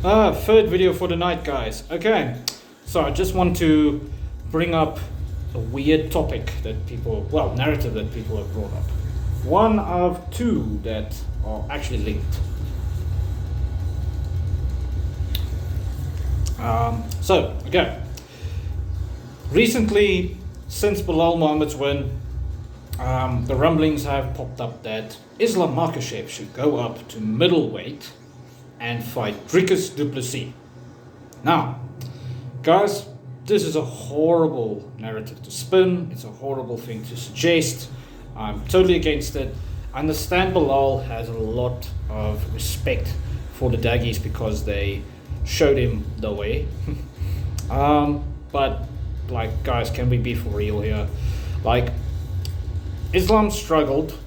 Third video for the night, guys. Okay, so I just want to bring up a weird topic that narrative that people have brought up. One of two that are actually linked. Okay. Recently, since Bilal Muhammad's win, the rumblings have popped up that Islam Makhachev should go up to middleweight and fight Dricus du Plessis. Now, guys, this is a horrible narrative to spin. It's a horrible thing to suggest. I'm totally against it. I understand Bilal has a lot of respect for the Daggies because they showed him the way. But, guys, can we be for real here? Islam struggled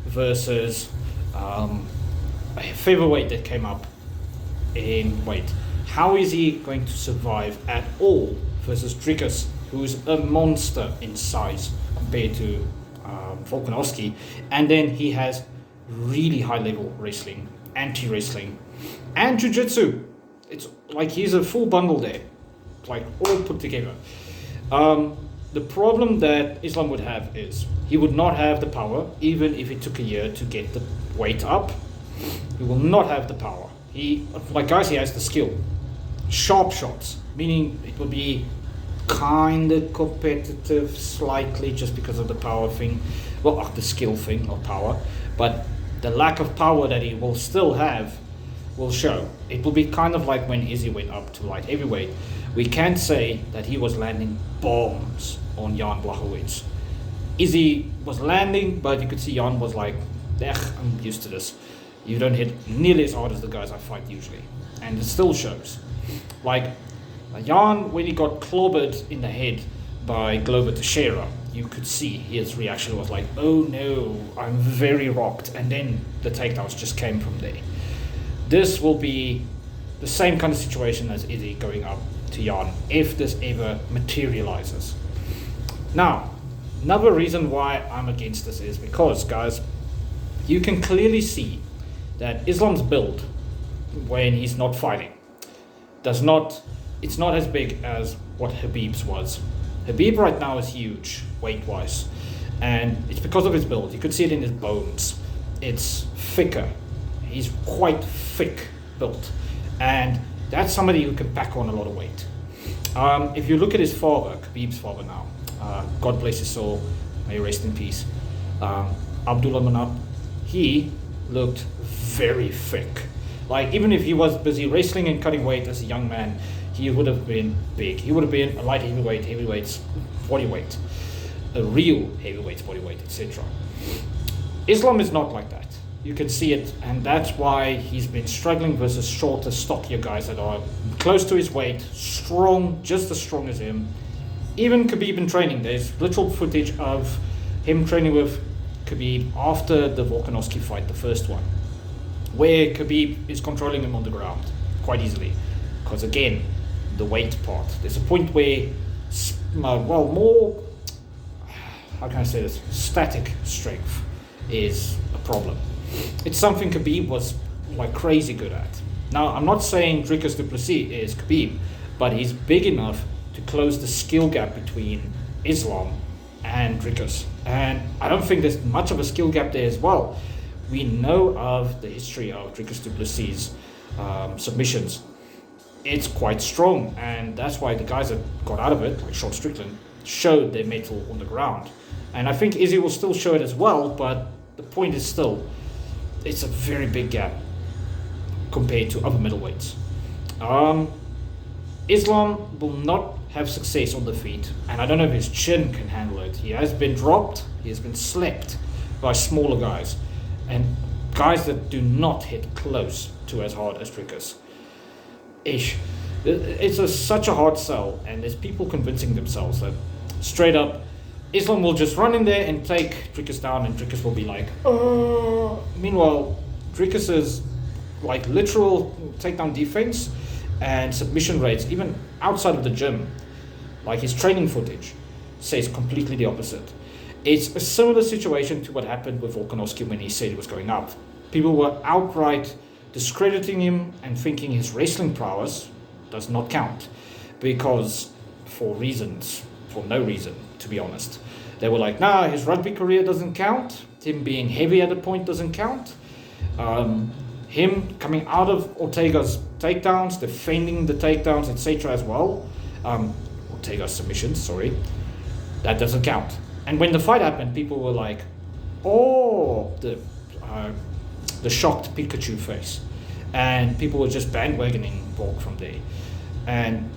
versus a featherweight that came up in weight. How is he going to survive at all versus Dricus, who's a monster in size compared to Volkanovski? And then he has really high level wrestling, anti-wrestling, and jiu-jitsu. It's like he's a full bundle there, all put together. The problem that Islam would have is he would not have the power, even if it took a year to get the weight up. He will not have the power. He has the skill. Sharp shots, meaning it will be kind of competitive slightly just because of the power thing. The skill thing of power. But the lack of power that he will still have will show. It will be kind of like when Izzy went up to light heavyweight. We can't say that he was landing bombs on Jan Blachowicz. Izzy was landing, but you could see Jan was like, I'm used to this. You don't hit nearly as hard as the guys I fight usually. And it still shows. Jan, when he got clobbered in the head by Glover Teixeira, you could see his reaction was like, oh no, I'm very rocked. And then the takedowns just came from there. This will be the same kind of situation as Izzy going up to Jan, if this ever materializes. Now, another reason why I'm against this is because, guys, you can clearly see that Islam's build, when he's not fighting, it's not as big as what Khabib's was. Khabib right now is huge, weight-wise, and it's because of his build. You could see it in his bones. It's thicker. He's quite thick built, and that's somebody who can pack on a lot of weight. If you look at his father, Khabib's father now, God bless his soul, may he rest in peace, Abdullah Manap, he looked very thick. Even if he was busy wrestling and cutting weight as a young man, he would have been big. He would have been a light heavyweight's bodyweight, a real heavyweight's bodyweight, etc. Islam is not like that. You can see it, and that's why he's been struggling versus shorter, stockier guys that are close to his weight, strong, just as strong as him. Even Khabib in training, there's literal footage of him training with Khabib after the Volkanovski fight, the first one, where Khabib is controlling him on the ground quite easily. Because again, the weight part, there's a point where, more, how can I say this, static strength is a problem. It's something Khabib was crazy good at. Now, I'm not saying Dricus du Plessis is Khabib, but he's big enough to close the skill gap between Islam and Dricus. And I don't think there's much of a skill gap there as well. We know of the history of Dricus du Plessis' submissions. It's quite strong, and that's why the guys that got out of it, like Sean Strickland, showed their mettle on the ground. And I think Izzy will still show it as well, but the point is still, it's a very big gap compared to other middleweights. Islam will not have success on the feet, and I don't know if his chin can handle it. He has been dropped, he has been slapped by smaller guys, and guys that do not hit close to as hard as Dricus. It's such a hard sell, and there's people convincing themselves that straight up Islam will just run in there and take Dricus down, and Dricus will be like, oh. Meanwhile, Dricus's literal takedown defense and submission rates, even outside of the gym, his training footage, says completely the opposite. It's a similar situation to what happened with Volkanovski when he said he was going up. People were outright discrediting him and thinking his wrestling prowess does not count, because for no reason, to be honest. They were like, nah, his rugby career doesn't count, him being heavy at a point doesn't count, him coming out of Ortega's takedowns, defending the takedowns, etc. as well, Ortega's submissions, sorry, that doesn't count. And when the fight happened, people were like, oh, the shocked Pikachu face. And people were just bandwagoning Volk from there. And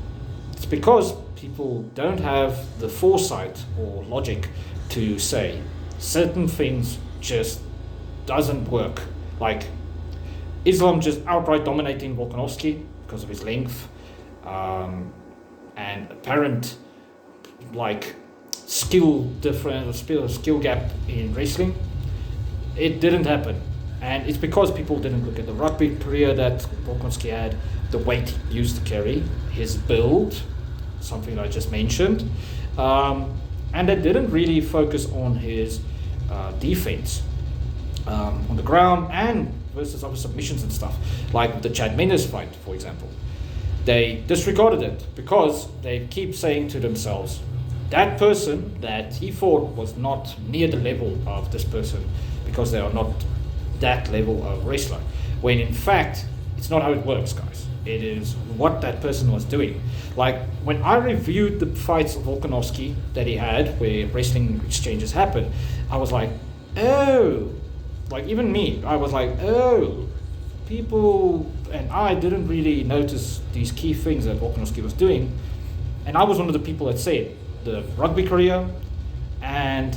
it's because people don't have the foresight or logic to say certain things just doesn't work. Like Islam just outright dominating Volkanovski because of his length and apparent like skill difference or skill gap in wrestling. It didn't happen. And it's because people didn't look at the rugby career that Volkanovski had, the weight he used to carry, his build, something I just mentioned, and they didn't really focus on his defense on the ground and versus other submissions and stuff, like the Chad Mendes fight, for example. They disregarded it because they keep saying to themselves, that person that he fought was not near the level of this person because they are not that level of wrestler, when in fact it's not how it works, guys. It is what that person was doing. Like when I reviewed the fights of Volkanovski that he had where wrestling exchanges happened, I was like, oh, like even me, I was like, oh, people and I didn't really notice these key things that Volkanovski was doing. And I was one of the people that said the rugby career and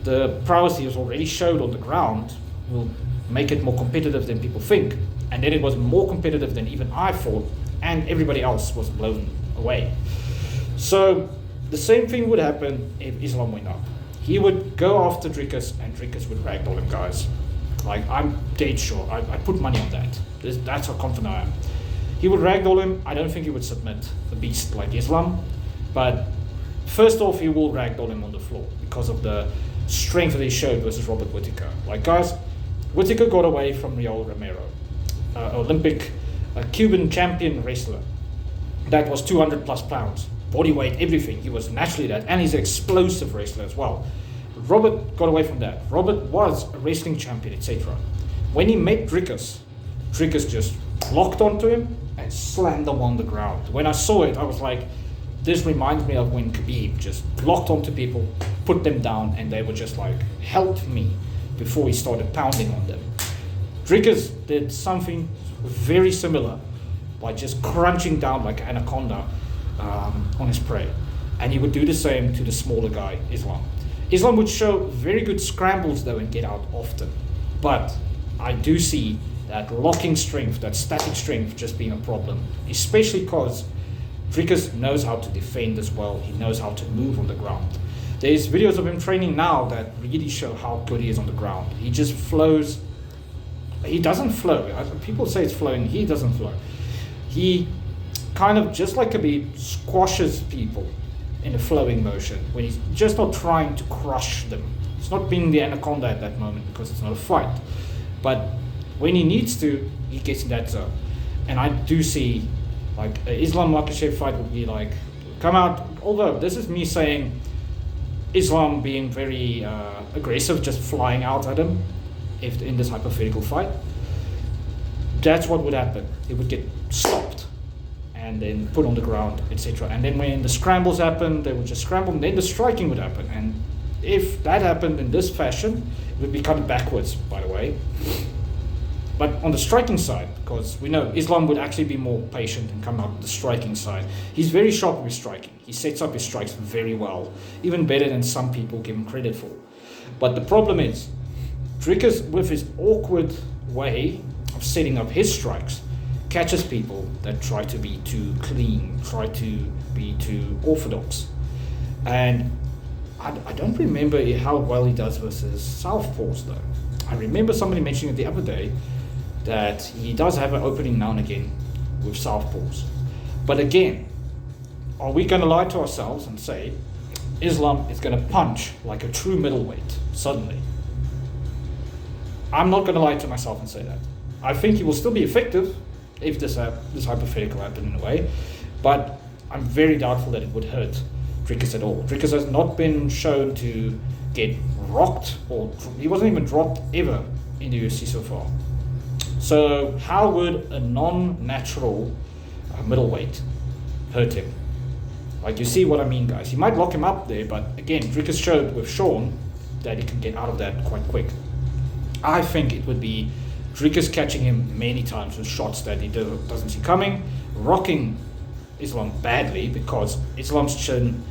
the prowess he has already showed on the ground will make it more competitive than people think. And then it was more competitive than even I thought, and everybody else was blown away. So the same thing would happen if Islam went up. He would go after Dricus, and Dricus would ragdoll him, guys. Like, I'm dead sure. I put money on that. That's how confident I am. He would ragdoll him. I don't think he would submit a beast like Islam. But first off, he will ragdoll him on the floor because of the strength that he showed versus Robert Whittaker. Like, guys, Whittaker got away from Raul Romero, Olympic Cuban champion wrestler. That was 200 plus pounds, body weight, everything. He was naturally that, and he's an explosive wrestler as well. Robert got away from that. Robert was a wrestling champion, etc. When he met Dricus, Dricus just locked onto him and slammed him on the ground. When I saw it, I was like, this reminds me of when Khabib just locked onto people, put them down, and they were just like, help me, before he started pounding on them. Dricus did something very similar by just crunching down like an anaconda on his prey. And he would do the same to the smaller guy, Islam. Islam would show very good scrambles though and get out often. But I do see that locking strength, that static strength just being a problem, especially because Dricus knows how to defend as well. He knows how to move on the ground. There's videos of him training now that really show how good he is on the ground. He just flows. He doesn't flow. People say it's flowing. He doesn't flow. He kind of, just like Khabib, squashes people in a flowing motion when he's just not trying to crush them. He's not being the anaconda at that moment because it's not a fight. But when he needs to, he gets in that zone. And I do see, like, an Islam Makhachev fight would be like, come out, although this is me saying Islam being very aggressive, just flying out at him if in this hypothetical fight. That's what would happen. He would get stopped and then put on the ground, etc. And then when the scrambles happen, they would just scramble, and then the striking would happen. And if that happened in this fashion, it would be coming backwards, by the way. But on the striking side, because we know Islam would actually be more patient and come out on the striking side. He's very sharp with striking. He sets up his strikes very well, even better than some people give him credit for. But the problem is, Dricus, with his awkward way of setting up his strikes, catches people that try to be too clean, try to be too orthodox. And I don't remember how well he does versus southpaws though. I remember somebody mentioning it the other day that he does have an opening now and again with southpaws. But again, are we going to lie to ourselves and say Islam is going to punch like a true middleweight suddenly? I'm not going to lie to myself and say that. I think he will still be effective if this hypothetical happened in a way, but I'm very doubtful that it would hurt Dricus at all. Dricus has not been shown to get rocked, or he wasn't even dropped ever in the UFC so far. So how would a non-natural middleweight hurt him? Like, you see what I mean, guys. He might lock him up there, but again, Dricus showed with Sean that he can get out of that quite quick. I think it would be Dricus catching him many times with shots that he doesn't see coming, rocking Islam badly, because Islam's chin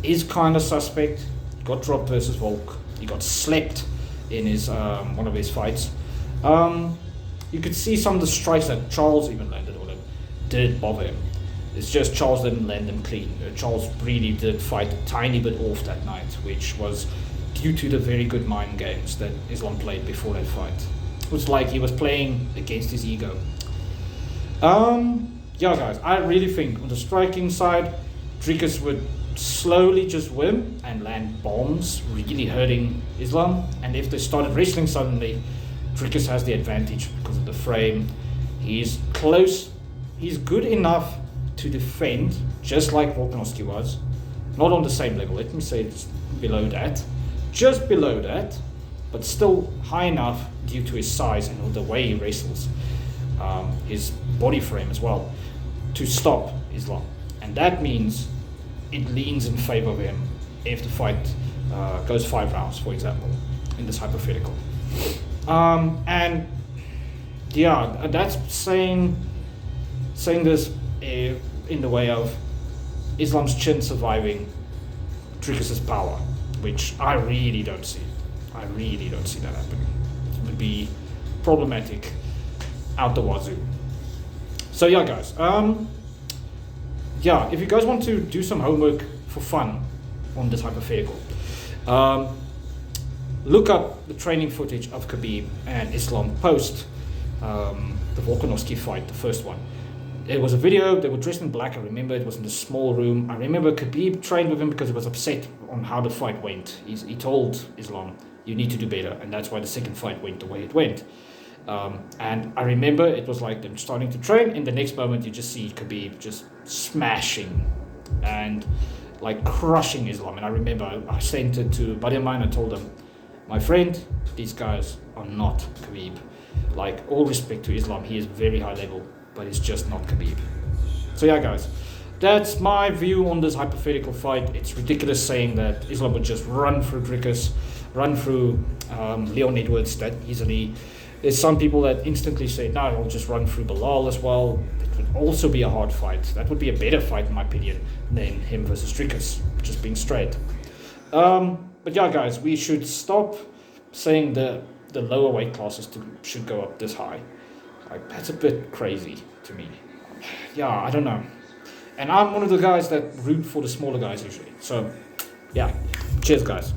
is kind of suspect. He got dropped versus Volk. He got slept in his one of his fights. You could see some of the strikes that Charles even landed on him did bother him. It's just Charles didn't land them clean. Charles really did fight a tiny bit off that night, which was due to the very good mind games that Islam played before that fight. It was like he was playing against his ego. Yeah, guys, I really think on the striking side, Dricus would slowly just win and land bombs, really hurting Islam. And if they started wrestling suddenly, Dricus has the advantage because of the frame. He's close. He's good enough to defend, just like Volkanovski was. Not on the same level. Let me say it's below that. Just below that, but still high enough due to his size and the way he wrestles. His body frame as well, to stop Islam. And that means it leans in favor of him if the fight goes 5 rounds, for example, in this hypothetical. And yeah, that's saying this in the way of Islam's chin surviving Dricus's power, which I really don't see. I really don't see that happening. It would be problematic out the wazoo. So yeah, guys. Yeah, if you guys want to do some homework for fun on this hypothetical, look up the training footage of Khabib and Islam post the Volkanovski fight, the first one. It was a video. They were dressed in black. I remember it was in the small room. I remember Khabib trained with him because he was upset on how the fight went. He told Islam, "You need to do better," and that's why the second fight went the way it went. And I remember it was like them starting to train. In the next moment, you just see Khabib just smashing and like crushing Islam. And I remember I sent it to a buddy of mine and told him, "My friend, these guys are not Khabib. Like, all respect to Islam, he is very high level, but it's just not Khabib." So yeah, guys, that's my view on this hypothetical fight. It's ridiculous saying that Islam would just run through Dricus, run through Leon Edwards that easily. There's some people that instantly say, no, I'll just run through Bilal as well. It would also be a hard fight. That would be a better fight, in my opinion, than him versus Dricus, just being straight. But yeah, guys, we should stop saying the lower weight classes should go up this high. Like, that's a bit crazy to me. Yeah, I don't know. And I'm one of the guys that root for the smaller guys usually. So, yeah. Cheers, guys.